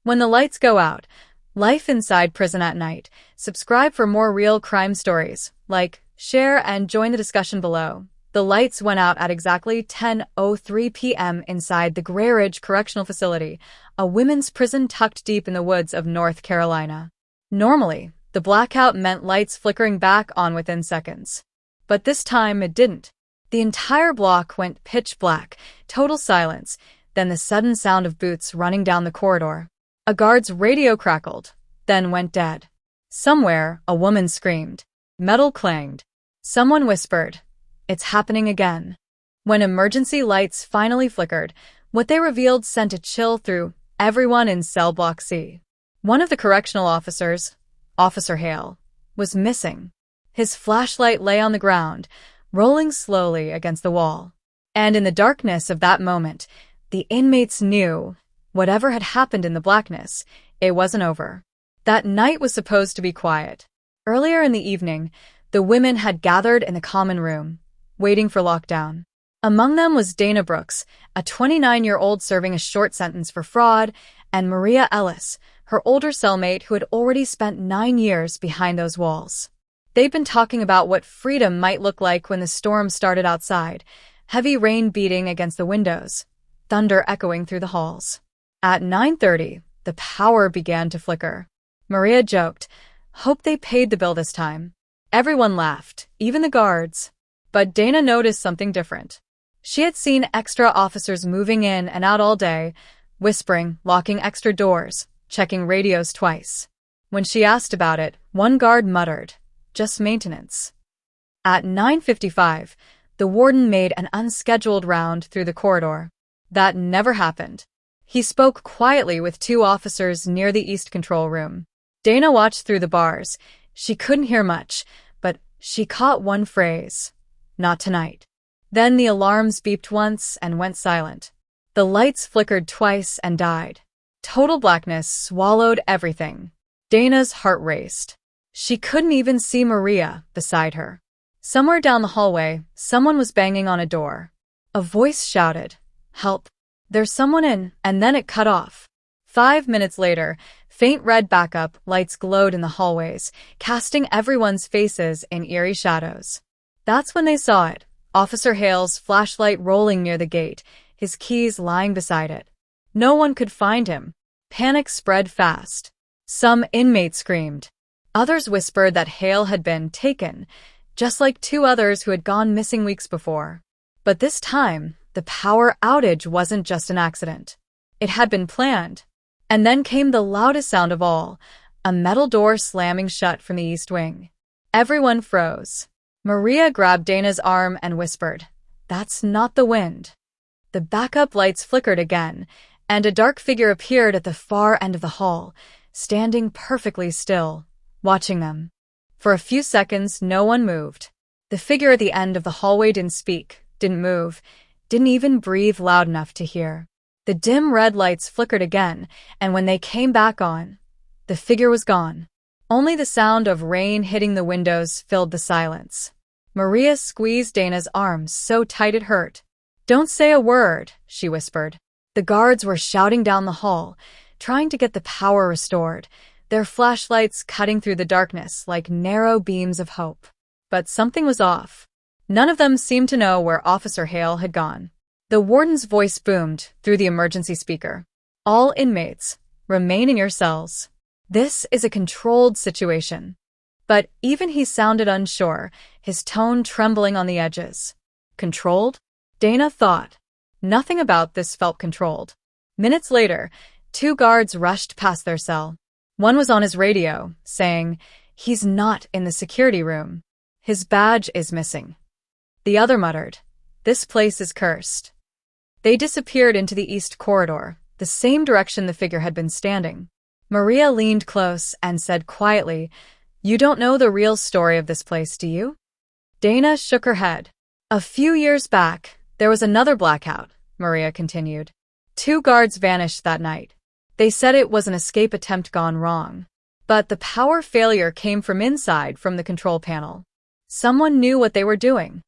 When the lights go out, life inside prison at night. Subscribe for more real crime stories. Like, share, and join the discussion below. The lights went out at exactly 10:03 p.m. inside the Gray Ridge Correctional Facility, a women's prison tucked deep in the woods of North Carolina. Normally, the blackout meant lights flickering back on within seconds. But this time it didn't. The entire block went pitch black, total silence, then the sudden sound of boots running down the corridor. A guard's radio crackled, then went dead. Somewhere, a woman screamed. Metal clanged. Someone whispered, "It's happening again." When emergency lights finally flickered, what they revealed sent a chill through everyone in Cell Block C. One of the correctional officers, Officer Hale, was missing. His flashlight lay on the ground, rolling slowly against the wall. And in the darkness of that moment, the inmates knew, whatever had happened in the blackness, it wasn't over. That night was supposed to be quiet. Earlier in the evening, the women had gathered in the common room, waiting for lockdown. Among them was Dana Brooks, a 29-year-old serving a short sentence for fraud, and Maria Ellis, her older cellmate who had already spent 9 years behind those walls. They'd been talking about what freedom might look like when the storm started outside, heavy rain beating against the windows, thunder echoing through the halls. At 9:30, the power began to flicker. Maria joked, "Hope they paid the bill this time." Everyone laughed, even the guards. But Dana noticed something different. She had seen extra officers moving in and out all day, whispering, locking extra doors, checking radios twice. When she asked about it, one guard muttered, "Just maintenance." At 9:55, the warden made an unscheduled round through the corridor. That never happened. He spoke quietly with 2 officers near the East Control Room. Dana watched through the bars. She couldn't hear much, but she caught one phrase, "Not tonight." Then the alarms beeped once and went silent. The lights flickered twice and died. Total blackness swallowed everything. Dana's heart raced. She couldn't even see Maria beside her. Somewhere down the hallway, someone was banging on a door. A voice shouted, "Help! There's someone in," and then it cut off. 5 minutes later, faint red backup lights glowed in the hallways, casting everyone's faces in eerie shadows. That's when they saw it, Officer Hale's flashlight rolling near the gate, his keys lying beside it. No one could find him. Panic spread fast. Some inmates screamed. Others whispered that Hale had been taken, just like 2 others who had gone missing weeks before. But this time, the power outage wasn't just an accident. It had been planned. And then came the loudest sound of all, a metal door slamming shut from the East Wing. Everyone froze. Maria grabbed Dana's arm and whispered, "That's not the wind." The backup lights flickered again, and a dark figure appeared at the far end of the hall, standing perfectly still, watching them. For a few seconds, no one moved. The figure at the end of the hallway didn't speak, didn't move, didn't even breathe loud enough to hear. The dim red lights flickered again, and when they came back on, the figure was gone. Only the sound of rain hitting the windows filled the silence. Maria squeezed Dana's arms so tight it hurt. "Don't say a word," she whispered. The guards were shouting down the hall, trying to get the power restored, their flashlights cutting through the darkness like narrow beams of hope. But something was off. None of them seemed to know where Officer Hale had gone. The warden's voice boomed through the emergency speaker. "All inmates, remain in your cells. This is a controlled situation." But even he sounded unsure, his tone trembling on the edges. Controlled? Dana thought. Nothing about this felt controlled. Minutes later, 2 guards rushed past their cell. One was on his radio, saying, "He's not in the security room. His badge is missing." The other muttered, "This place is cursed." They disappeared into the east corridor, the same direction the figure had been standing. Maria leaned close and said quietly, "You don't know the real story of this place, do you?" Dana shook her head. "A few years back, there was another blackout," Maria continued. 2 guards vanished that night. They said it was an escape attempt gone wrong. But the power failure came from inside, from the control panel. Someone knew what they were doing.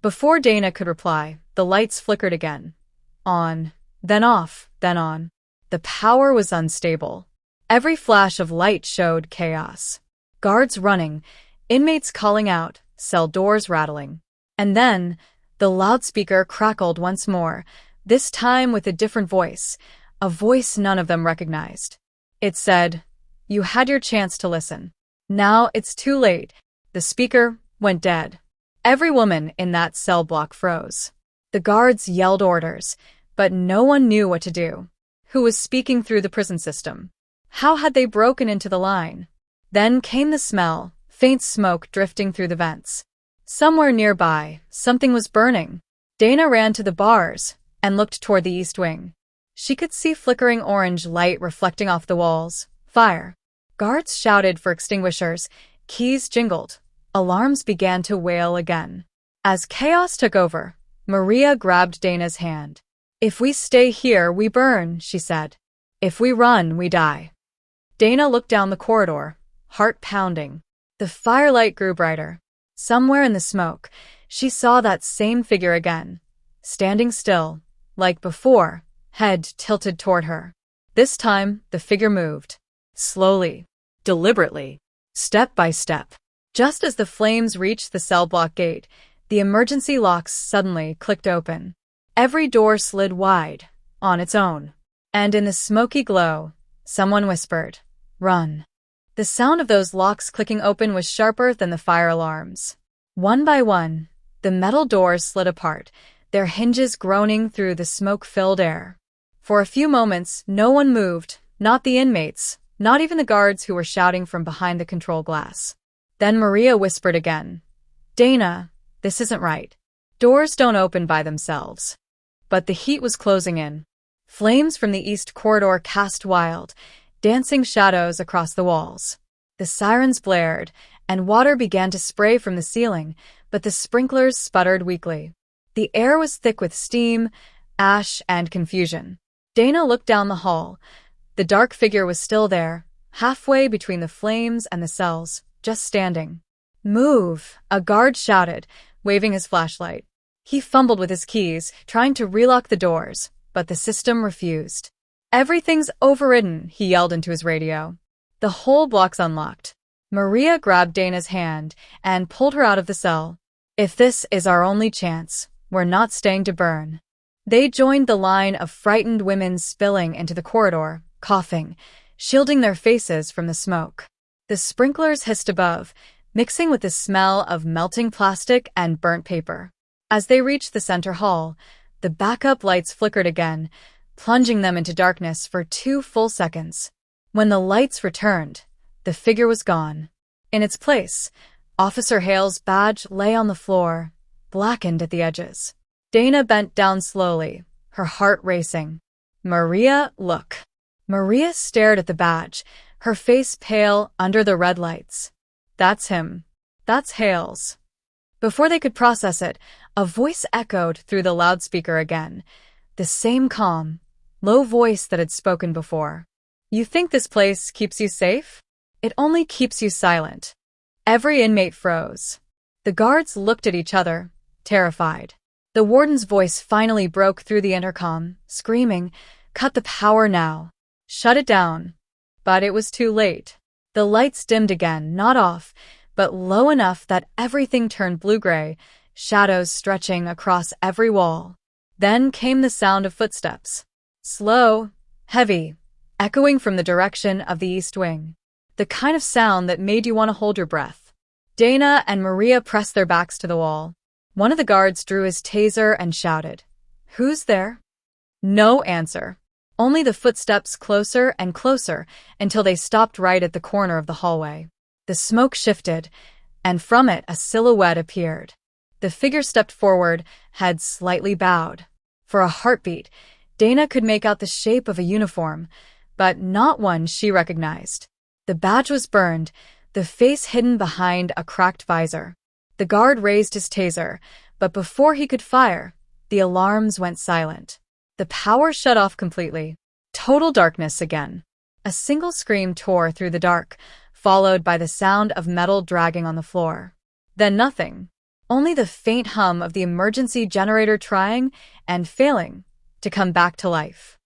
Before Dana could reply, the lights flickered again. On, then off, then on. The power was unstable. Every flash of light showed chaos. Guards running, inmates calling out, cell doors rattling. And then, the loudspeaker crackled once more, this time with a different voice, a voice none of them recognized. It said, "You had your chance to listen. Now it's too late." The speaker went dead. Every woman in that cell block froze. The guards yelled orders, but no one knew what to do. Who was speaking through the prison system? How had they broken into the line? Then came the smell, faint smoke drifting through the vents. Somewhere nearby, something was burning. Dana ran to the bars and looked toward the east wing. She could see flickering orange light reflecting off the walls. Fire. Guards shouted for extinguishers. Keys jingled. Alarms began to wail again. As chaos took over, Maria grabbed Dana's hand. "If we stay here, we burn," she said. "If we run, we die." Dana looked down the corridor, heart pounding. The firelight grew brighter. Somewhere in the smoke, she saw that same figure again, standing still, like before, head tilted toward her. This time, the figure moved. Slowly, deliberately, step by step. Just as the flames reached the cell block gate, the emergency locks suddenly clicked open. Every door slid wide, on its own. And in the smoky glow, someone whispered, "Run." The sound of those locks clicking open was sharper than the fire alarms. One by one, the metal doors slid apart, their hinges groaning through the smoke-filled air. For a few moments, no one moved, not the inmates, not even the guards who were shouting from behind the control glass. Then Maria whispered again, "Dana, this isn't right. Doors don't open by themselves." But the heat was closing in. Flames from the east corridor cast wild, dancing shadows across the walls. The sirens blared, and water began to spray from the ceiling, but the sprinklers sputtered weakly. The air was thick with steam, ash, and confusion. Dana looked down the hall. The dark figure was still there, halfway between the flames and the cells, just standing. "Move," a guard shouted, waving his flashlight. He fumbled with his keys, trying to relock the doors, but the system refused. "Everything's overridden," he yelled into his radio. "The whole block's unlocked." Maria grabbed Dana's hand and pulled her out of the cell. "If this is our only chance, we're not staying to burn." They joined the line of frightened women spilling into the corridor, coughing, shielding their faces from the smoke. The sprinklers hissed above, mixing with the smell of melting plastic and burnt paper. As they reached the center hall, the backup lights flickered again, plunging them into darkness for 2 full seconds. When the lights returned, the figure was gone. In its place, Officer Hale's badge lay on the floor, blackened at the edges. Dana bent down slowly, her heart racing. "Maria, look." Maria stared at the badge, her face pale under the red lights. "That's him. That's Hale's." Before they could process it, a voice echoed through the loudspeaker again, the same calm, low voice that had spoken before. "You think this place keeps you safe? It only keeps you silent." Every inmate froze. The guards looked at each other, terrified. The warden's voice finally broke through the intercom, screaming, "Cut the power now. Shut it down." But it was too late. The lights dimmed again, not off, but low enough that everything turned blue-gray, shadows stretching across every wall. Then came the sound of footsteps. Slow, heavy, echoing from the direction of the east wing. The kind of sound that made you want to hold your breath. Dana and Maria pressed their backs to the wall. One of the guards drew his taser and shouted, "Who's there?" No answer. Only the footsteps closer and closer until they stopped right at the corner of the hallway. The smoke shifted, and from it a silhouette appeared. The figure stepped forward, head slightly bowed. For a heartbeat, Dana could make out the shape of a uniform, but not one she recognized. The badge was burned, the face hidden behind a cracked visor. The guard raised his taser, but before he could fire, the alarms went silent. The power shut off completely. Total darkness again. A single scream tore through the dark, followed by the sound of metal dragging on the floor. Then nothing. Only the faint hum of the emergency generator trying and failing to come back to life.